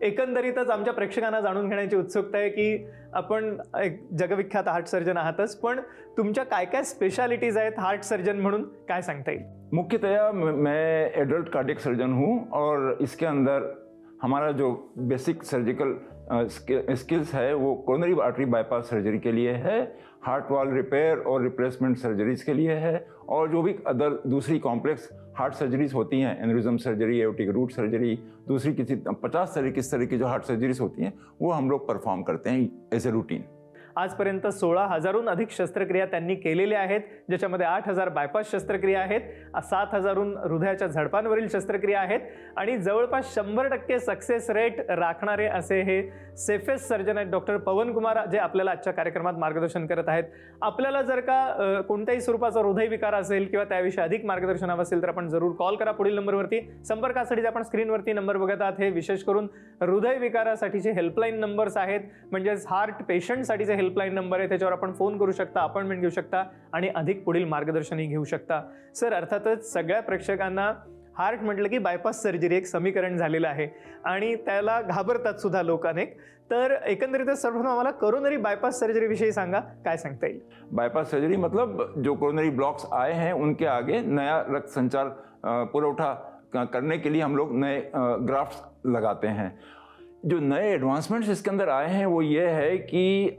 एकंदरीतच आमच्या प्रेक्षकांना जाणून घेण्याची उत्सुकता आहे की आपण एक जगविख्यात हार्ट सर्जन आहातच, पण तुमच्या काय काय स्पेशालिटीज आहेत हार्ट सर्जन म्हणून, काय सांगता येईल? मुख्यतया मैं एडल्ट कार्डियक सर्जन हूँ और इसके अंदर हमारा जो बेसिक सर्जिकल स्किल्स है वो कोरोनरी आर्टरी बाईपास सर्जरी के लिए है, हार्ट वाल रिपेयर और रिप्लेसमेंट सर्जरीज के लिए है, और जो भी अदर दूसरी कॉम्प्लेक्स हार्ट सर्जरीज होती हैं, aneurysm surgery, aortic root surgery, दूसरी किसी 50 तरह की जो हार्ट सर्जरीज होती हैं वो हम लोग परफॉर्म करते हैं एज ए रूटीन। आजपर्यंत 16,000हून अधिक शस्त्रक्रिया त्यांनी केलेल्या आहेत, ज्याच्यामध्ये 8,000 बायपास शस्त्रक्रिया आहेत, 7,000हून हृदयाच्या झडपांवरील शस्त्रक्रिया आहेत आणि जवळपास 100% सक्सेस रेट राखणारे असे हे सेफेस्ट सर्जन आहेत डॉक्टर पवन कुमार, जे आपल्याला आजच्या कार्यक्रमात मार्गदर्शन करत आहेत। आपल्याला जर का कोणत्याही स्वरूपाचा हृदयविकार असेल किंवा त्याविषयी अधिक मार्गदर्शन हवं असेल तर आपण जरूर कॉल करा पुढील नंबरवरती। संपर्कासाठी आपण स्क्रीनवरती नंबर बघत आहात, हे विशेष करून हृदयविकारासाठीचे हेल्पलाईन नंबर्स आहेत, म्हणजेच हार्ट पेशंटसाठीचे हेल्पलाईन नंबर आहे, त्याच्यावर आपण फोन करू शकता, अपॉइंटमेंट घेऊ शकता आणि अधिक पुढील मार्गदर्शनही घेऊ शकता। सर, अर्थातच सगळ्या प्रेक्षकांना हार्ट म्हटलं की बायपास सर्जरी एक समीकरण झालेलं आहे आणि त्याला घाबरतात सुद्धा लोक अनेक, तर एकंदरीतच सर्वप्रथम आम्हाला कोरोनरी बायपास सर्जरी विषयी सांगा, काय सांगता येईल? बाईपास सर्जरी मतलब जो कोरोनरी ब्लॉक्स आए हैं उनके आगे नया रक्त संचार पुरवठा करने के लिए हम लोग नए ग्राफ्ट्स लगाते हैं। जो नए एडवांसमेंट्स इसके अंदर आए हैं वो ये है कि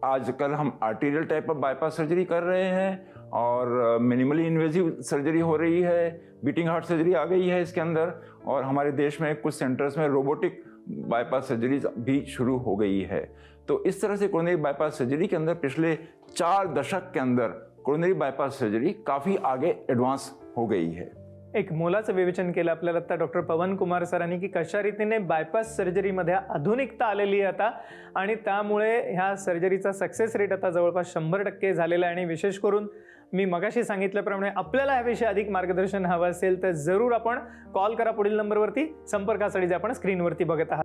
आजकल हम arterial type of bypass surgery कर रहे हैं और मिनिमली इन्वेजिव सर्जरी हो रही है, बीटिंग हार्ट सर्जरी आ गई है इसके अंदर, और हमारे देश में कुछ सेंटर्स में रोबोटिक बाईपास सर्जरीज भी शुरू हो गई है। तो इस तरह से कोरोनरी बाईपास सर्जरी के अंदर पिछले 4 दशक के अंदर कोरोनरी बाईपास सर्जरी काफ़ी आगे एडवांस हो गई है। एक मोलाचं विवेचन केलं आपल्याला आता डॉक्टर पवन कुमार सरांनी की कशा रीतीने बायपास सर्जरीमध्ये आधुनिकता आलेली आहे आता आणि त्यामुळे ह्या सर्जरीचा सक्सेस रेट आता जवळपास 100% झालेला आहे। आणि विशेष करून मी मगाशी सांगितल्याप्रमाणे आपल्याला याविषयी अधिक मार्गदर्शन हवं असेल तर जरूर आपण कॉल करा पुढील नंबरवरती। संपर्कासाठी आपण स्क्रीनवरती बघत आहात।